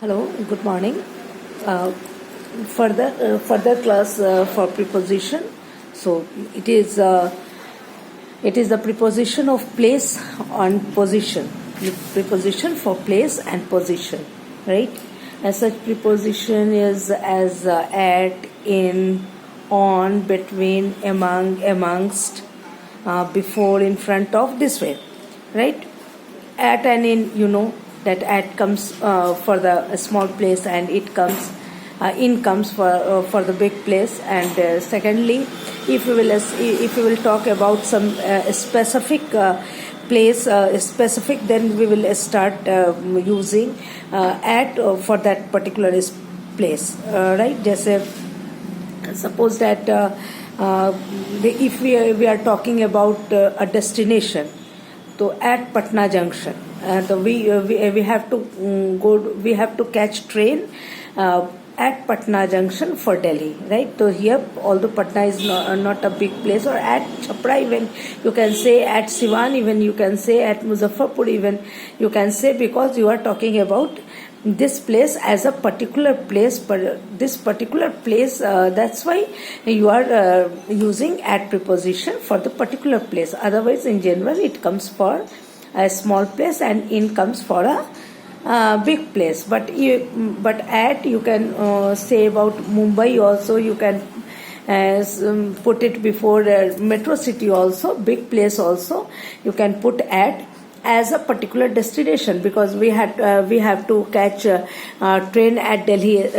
Hello, good morning. Uh, further class for preposition. So it is the preposition of place on position. Preposition for place and position, right? As such, preposition is as at, in, on, between, among, amongst, before, in front of, this way, right? At and in, that at comes for the small place, and it comes in comes for the big place. And secondly, if we will talk about some specific place, specific, then we will start using at for that particular place, right? Just suppose that if we are talking about a destination, so at Patna Junction, we have to we have to catch train at Patna Junction for Delhi, right? So here, although Patna is not a big place, or at Chhapra, even you can say at Siwan, even you can say at Muzaffarpur, even you can say, because you are talking about this place as a particular place, but this particular place, that's why you are using at preposition for the particular place. Otherwise, in general, it comes for a small place, and in comes for a big place. But at, you can say about Mumbai also. You can put it before metro city also, big place also. You can put at as a particular destination, because we have to catch train at Delhi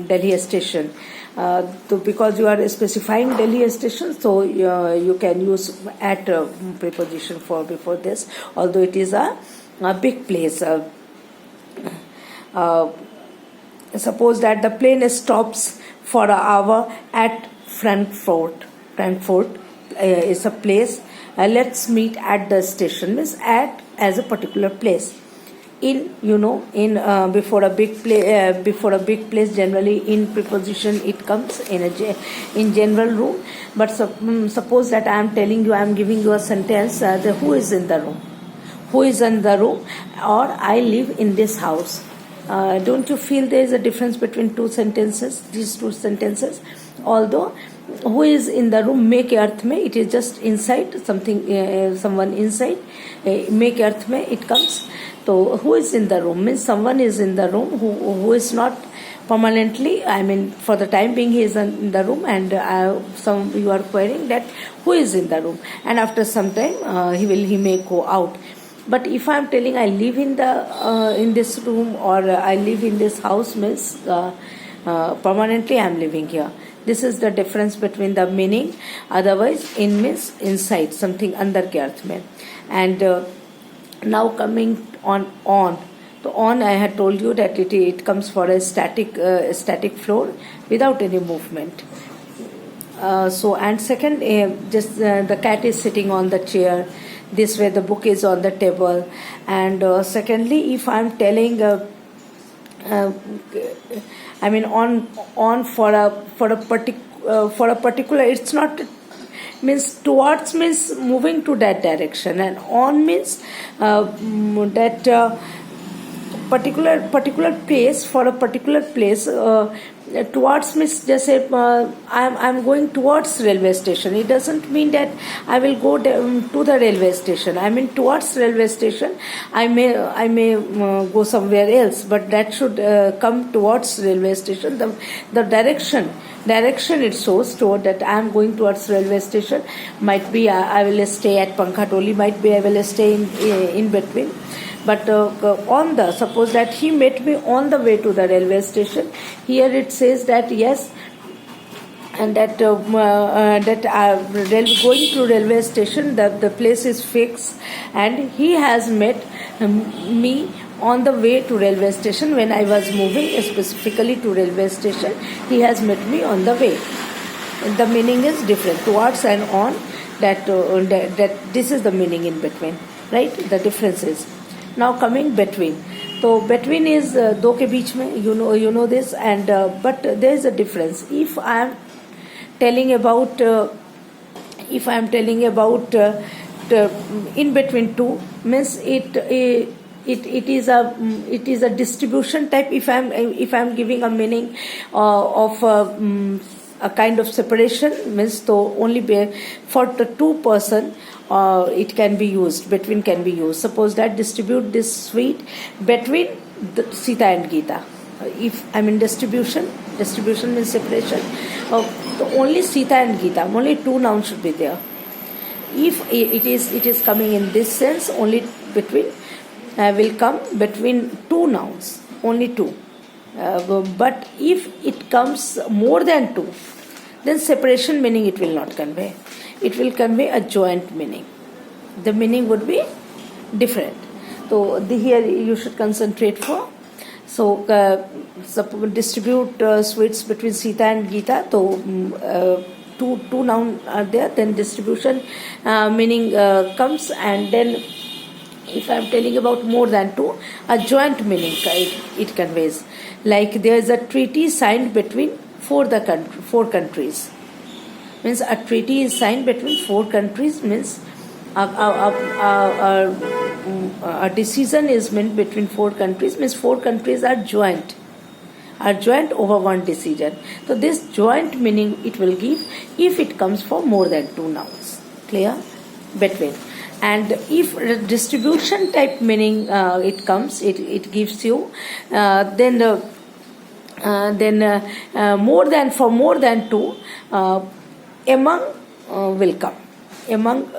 Delhi station. So because you are specifying Delhi station, so you can use at preposition for before this, although it is a big place. Suppose that the plane stops for an hour at Frankfurt. Frankfurt is a place. Let's meet at the station, means at as a particular place. In, before a big place, generally in preposition it comes in general room. But suppose that I am telling you, I am giving you a sentence, who is in the room, who is in the room, or I live in this house. Don't you feel there is a difference between these two sentences? Although who is in the room, make अर्थ में, it is just inside something, someone inside, make अर्थ में it comes. So who is in the room means someone is in the room who is not permanently, I mean for the time being he is in the room, and you are querying that who is in the room, and after some time he may go out. But if I am telling I live in this room, or I live in this house, means permanently I am living here. This is the difference between the meaning. Otherwise, in means inside, something अंदर के अर्थ में. And now coming on. So on, I had told you that it comes for a static floor without any movement. So, and second, just the cat is sitting on the chair. This way, the book is on the table. And secondly, if I am telling, I mean on for a particular, it's not means towards means moving to that direction, and on means that particular place, for a particular place. Towards means just say I'm going towards railway station. It doesn't mean that I will go to the railway station. I mean towards railway station. I may go somewhere else, but that should come towards railway station. The direction it shows toward that I am going towards railway station. Might be I will stay at Pankhatoli. Might be I will stay in between. But suppose that he met me on the way to the railway station. Here it says that yes, and that going to railway station, the place is fixed, and he has met me on the way to railway station. When I was moving specifically to railway station, he has met me on the way. The meaning is different. Towards and on, that this is the meaning in between, right? The difference is. Now coming between. So between is दो के बीच में, you know this, and but there is a difference. If I am telling about in between two, means it is a distribution type. If I'm giving a meaning of a kind of separation, means so only for the two person it can be used, between can be used. Suppose that distribute this sweet between Sita and Gita. If I'm in distribution means separation. Only Sita and Gita, only two nouns should be there. If it is coming in this sense, only between will come between two nouns, only two. But if it comes more than two, then separation meaning it will not convey. It will convey a joint meaning. The meaning would be different. So here you should concentrate for. So distribute sweets between Sita and Gita. So two nouns are there. Then distribution meaning comes, and then if I am telling about more than two, a joint meaning it conveys. Like there is a treaty signed between four countries. Means a treaty is signed between four countries, means a decision is made between four countries, means four countries are joint over one decision. So this joint meaning it will give if it comes for more than two nouns. Clear? Between. And if distribution type meaning it comes, it gives you then more than two, among will come. Among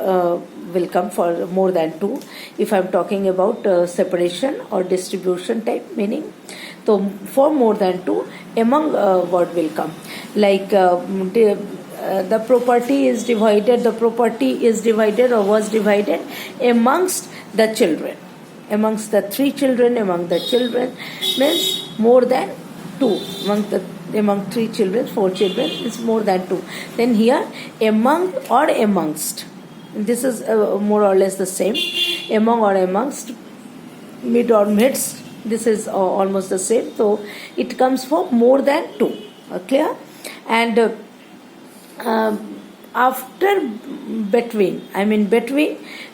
will come for more than two. If I am talking about separation or distribution type meaning, so for more than two, among word will come. Like the property is divided or was divided amongst the children. Amongst the three children, among the children means more than two. Among three children, four children is more than two. Then here among or amongst, this is more or less the same. Among or amongst, mid or midst, this is almost the same. So it comes for more than two. Clear? And after between,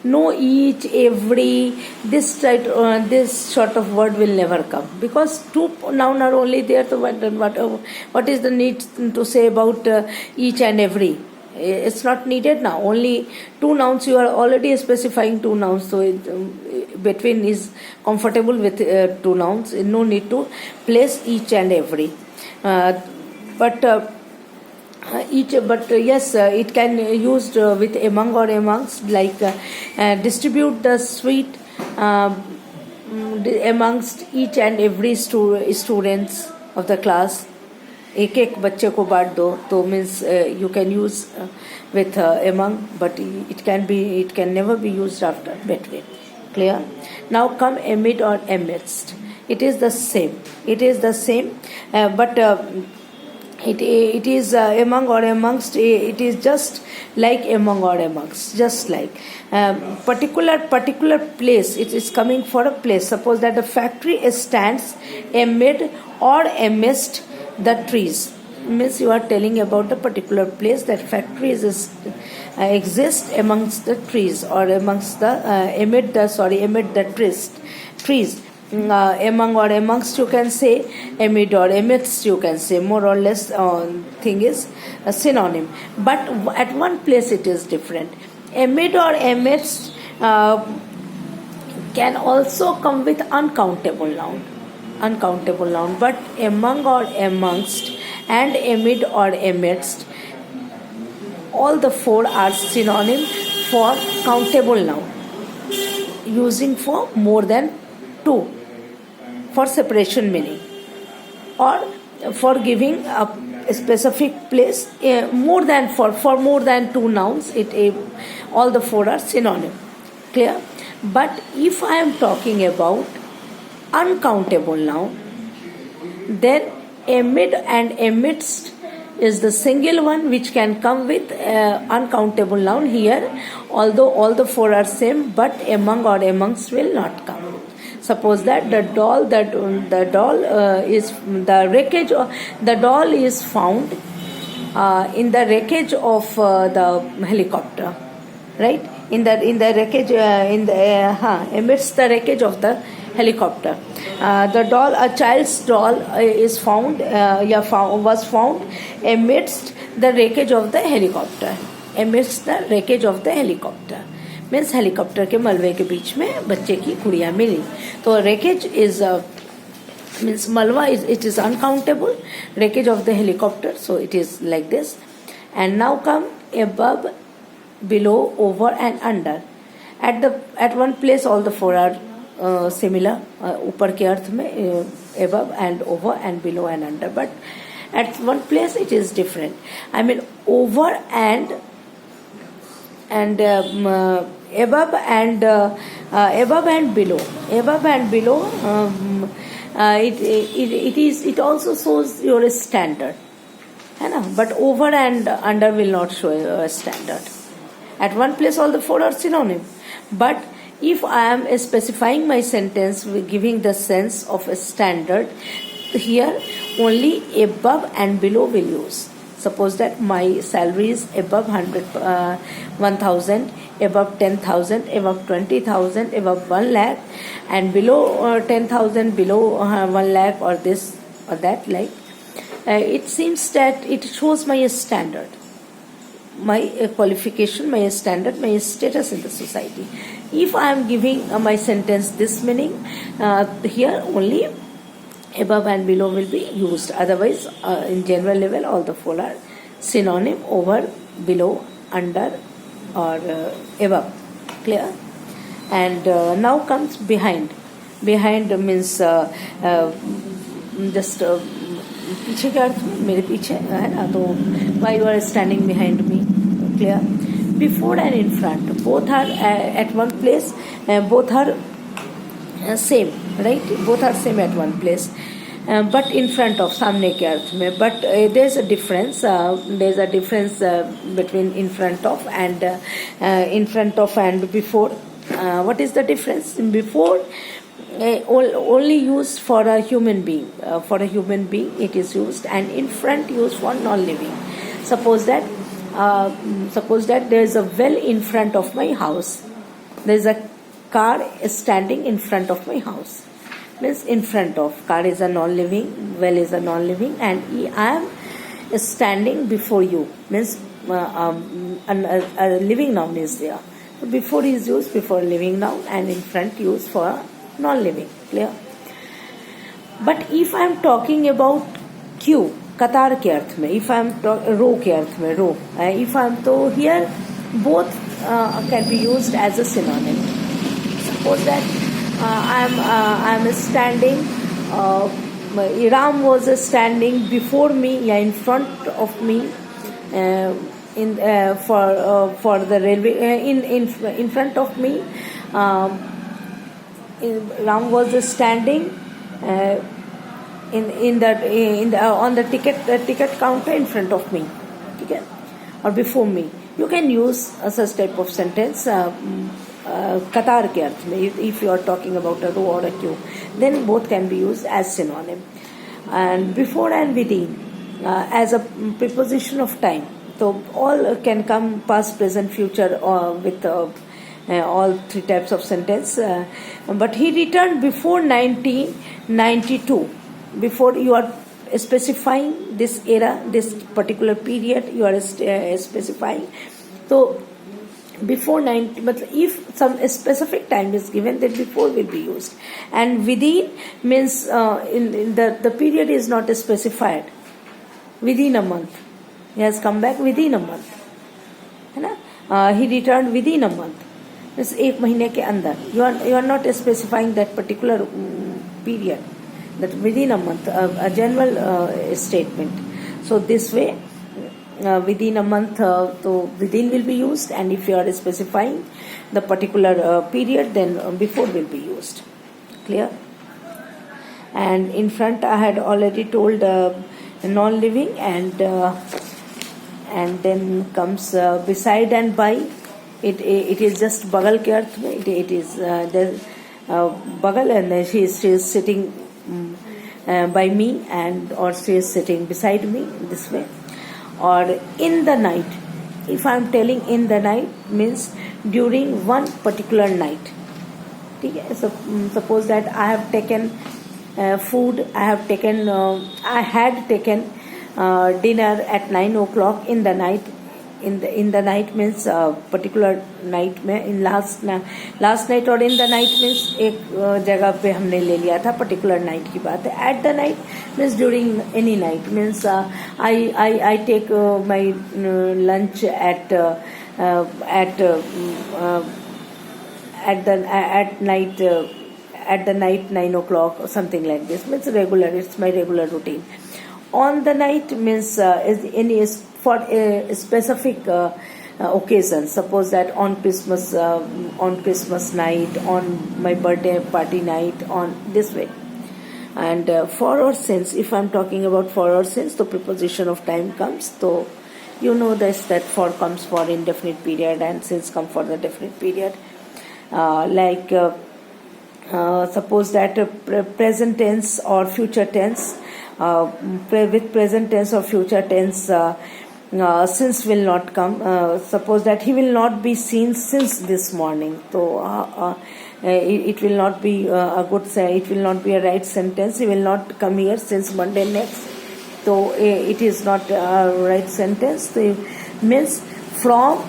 no, each, every, this sort of word will never come, because two noun are only there. So what is the need to say about each and every? It's not needed now. Only two nouns, you are already specifying two nouns, so between is comfortable with two nouns. No need to place each and every. Yes, it can used with among or amongst, like distribute the sweet amongst each and every students of the class. एक बच्चे को बांट दो, तो means you can use with among, but it can never be used after between. Clear? Now come amid or amidst. It is the same, but it is among or amongst. It is just like among or amongst, just like particular place. It is coming for a place. Suppose that the factory stands amid or amidst the trees, means you are telling about the particular place, that factory exist amongst the trees, or amongst the amid the trees. Among or amongst you can say, amid or amidst you can say. More or less thing is a synonym, but at one place it is different. Amid or amidst can also come with uncountable noun, but among or amongst and amid or amidst, all the four are synonym for countable noun, using for more than two, for separation meaning, or for giving a specific place. For more than two nouns, all the four are synonym. Clear? But if I am talking about uncountable noun, then amid and amidst is the single one which can come with uncountable noun here, although all the four are same, but among or amongst will not come. Suppose that the doll is the wreckage of the doll is found in the wreckage of the helicopter, right? In the wreckage amidst the wreckage of the helicopter. The doll, a child's doll, is found, was found amidst the wreckage of the helicopter. Amidst the wreckage of the helicopter means helicopter के मलबे के बीच में बच्चे की गुड़िया मिली. तो wreckage is means malwa is, it is uncountable, wreckage of the helicopter, so it is like this. And now come above, below, over and under. At one place all the four are similar, ऊपर के अर्थ में above and over and below and under, but at one place it is different. I mean over and above and below. Above and below, it also shows your standard, है ना? But over and under will not show a standard. At one place all the four are synonym, but if I am specifying my sentence with giving the sense of a standard, here only above and below will use. Suppose that my salary is above 1,000, above 10,000, above 20,000, above 1 lakh, and below 10,000, below 1 lakh, or this or that, like it seems that it shows my standard, my qualification, my standard, my status in the society. If I am giving my sentence this meaning, here only above and below will be used. Otherwise, in general level, all the four are synonym: over, below, under, or above. Clear? And now comes behind. Behind means just पीछे के अर्थ में, मेरे पीछे है ना, तो why you are standing behind me. Clear? Before and in front, both are at one place, both are same, right? Both are same at one place, but in front of, सामने के अर्थ में. But there's a difference. There's a difference between in front of and before. What is the difference? Before only used for a human being. For a human being it is used, and in front used for non-living. Suppose that there is a well in front of my house. There is a car is standing in front of my house. Means in front of, car is a non-living, well is a non-living, and I am standing before you. Means a living noun is there. So before is used before living noun, and in front used for non-living. Clear? But if I am talking about queue, कतार के अर्थ में, if I am रो के अर्थ में, रो, if I am, तो here both can be used as a synonym. Suppose that I am standing, Ram was standing before me, yeah, in front of me, for the railway, in front of me, Ram was standing on the ticket counter in front of me, okay, or before me. You can use such type of sentence कतार के अर्थ में. If you are talking about a row or a queue, then both can be used as synonym. And before and within as a preposition of time. So all can come past, present, future with all three types of sentence. But he returned before 1992. Before, you are specifying this era, this particular period you are specifying. So before 90, but if some specific time is given, then before will be used. And within means in the period is not specified. Within a month, he has come back within a month, है ना? He returned within a month. Means एक महीने के अंदर. You are not specifying that particular period. That within a month, a general statement. So this way, within a month, so within will be used, and if you are specifying the particular period, then before will be used. Clear? And in front, I had already told non-living, and then comes beside and by. It is just bagal के अर्थ में. It is bagal, and she is sitting by me, and or she is sitting beside me, this way. Or in the night, if I am telling in the night, means during one particular night. ठीक है. Suppose that I have taken food, I had taken dinner at 9 o'clock in the night. In the night means particular night में, in last night और in the night means एक जगह पे हमने ले लिया था, particular night की बात है. At the night means during any night means I take my lunch at night 9 o'clock or something like this. Means regular, it's my regular routine. On the night means is for a specific occasion. Suppose that on Christmas night, on my birthday party night, on this way. And for or since, if I'm talking about for or since, the preposition of time comes. So you know this, that for comes for indefinite period and since come for the definite period. Suppose that present tense or future tense, with present tense or future tense, since will not come. Suppose that he will not be seen since this morning. So it will not be it will not be a right sentence. He will not come here since Monday next. So it is not a right sentence. It means from.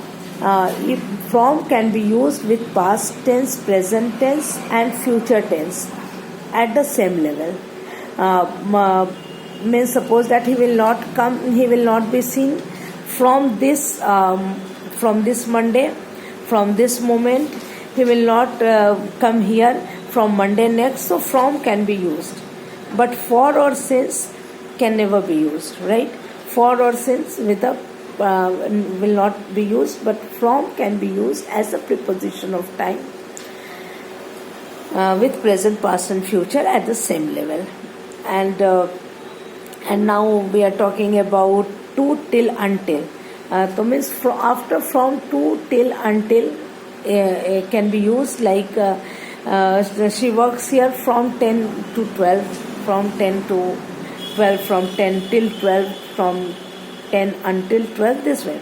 From can be used with past tense, present tense and future tense at the same level. Means suppose that he will not be seen from this Monday, from this moment. He will not come here from Monday next. So from can be used, but for or since can never be used, right? For or since with a will not be used, but from can be used as a preposition of time with present, past and future at the same level. And now we are talking about to, till, until. So means after from, to, till, until can be used, like she works here from 10 to 12, from 10 to 12, from 10 till 12, from 10 until 12, this way.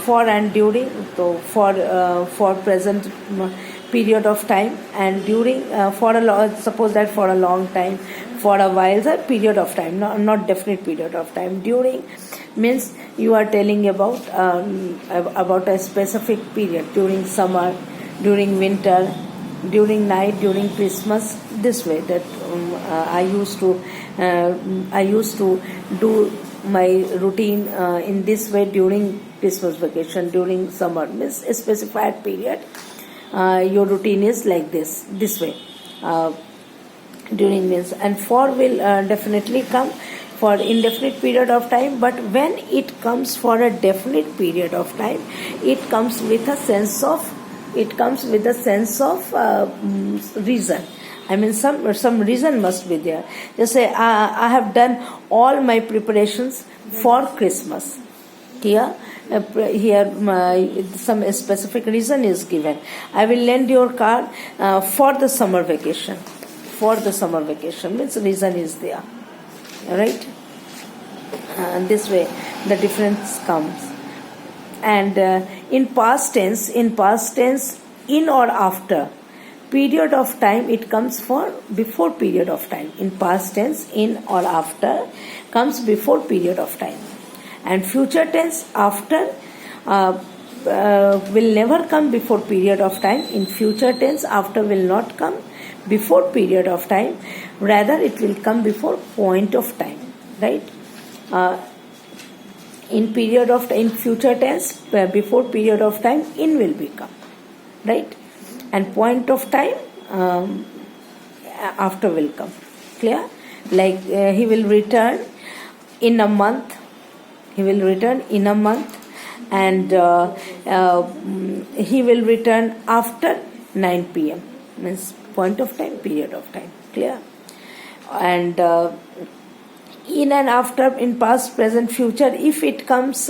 For and during, so for present period of time, and during suppose that for a long time, for a while, a period of time, not definite period of time. During means you are telling about a specific period, during summer, during winter, during night, during Christmas, this way. That I used to do my routine in this way during Christmas vacation, during summer means a specified period. Your routine is like this way. During means, and for will definitely come for indefinite period of time, but when it comes for a definite period of time, it comes with a sense of reason. I mean, some reason must be there. Just say, I have done all my preparations for Christmas. Here some specific reason is given. I will lend your car for the summer vacation. For the summer vacation means reason is there, right? This way the difference comes. And in past tense, in or after period of time, it comes for before period of time. In past tense, in or after comes before period of time. And future tense, after will never come before period of time. In future tense, after will not come before period of time, rather it will come before point of time, right? In future tense, before period of time, in will become, right? And point of time, after will come. Clear? Like he will return in a month. He will return in a month, and he will return after 9 p.m. means point of time, period of time. Clear? And in and after, in past, present, future, if it comes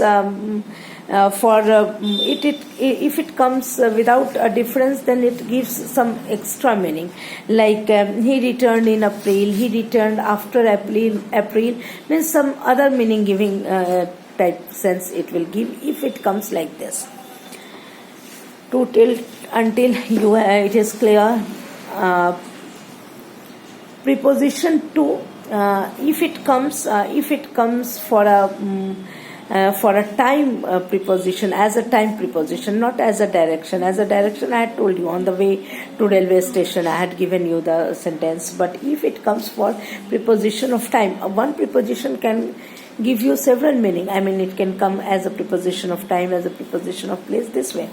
if it comes without a difference, then it gives some extra meaning. Like he returned in April, he returned after April means some other meaning giving type sense it will give if it comes like this. to till until you it is clear. Preposition to, if it comes for a time preposition, as a time preposition, not as a direction. As a direction, I had told you on the way to railway station, I had given you the sentence. But if it comes for preposition of time, one preposition can give you several meaning. I mean, it can come as a preposition of time, as a preposition of place. This way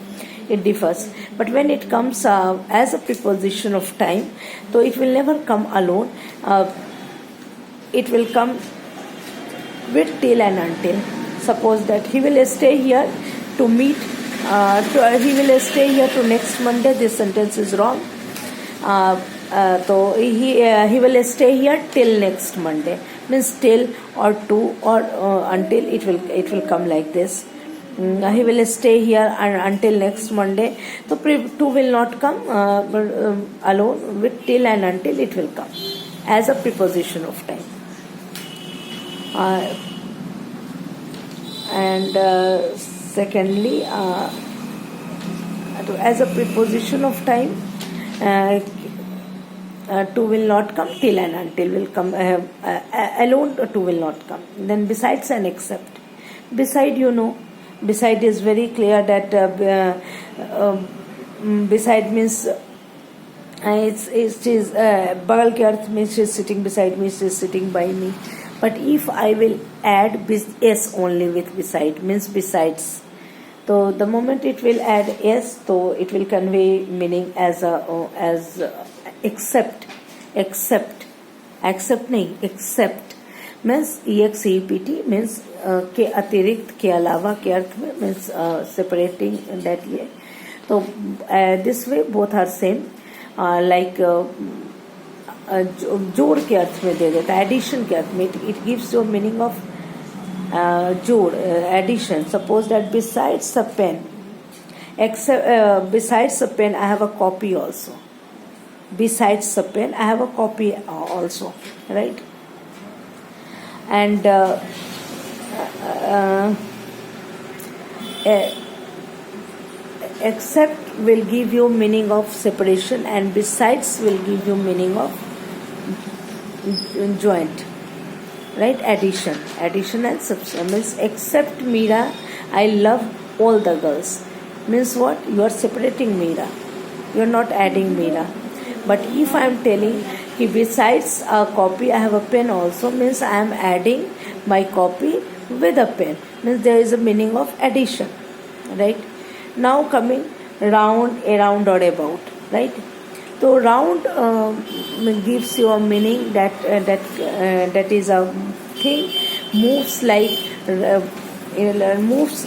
it differs. But when it comes as a preposition of time, so it will never come alone. It will come with till and until. Suppose that he will stay here to meet, he will stay here to next Monday. This sentence is wrong. So he will stay here till next Monday. Means till or to or until, it will come like this. He will stay here until next Monday. So to will not come alone. With till and until, it will come as a preposition of time. And secondly, as a preposition of time, to will not come, till and until will come alone. To will not come. Then besides and except. Beside, beside is very clear that beside means it is bagal ke arth means she is sitting beside me, she is sitting by me. But if I will add s only with beside, means besides, so the moment it will add s, so it will convey meaning as except means except means के अतिरिक्त, के अलावा के अर्थ में, means separating that way. So this way both are same. Like जोड़ के अर्थ में दे देता है, एडिशन के अर्थ में. It gives your meaning of जोड़, addition. Suppose that besides a pen, besides a pen, I have a copy also. Besides a pen, I have a copy also, right? And except will give you meaning of separation, and besides will give you meaning of joint, right? Addition and subtraction. Means except Meera, I love all the girls. Means what? You are separating Meera, you are not adding Meera. But if I am telling besides a copy I have a pen also, means I am adding my copy with a pen, means there is a meaning of addition, right? Now coming round, around or about, right? So round gives you a meaning that that is a thing moves like moves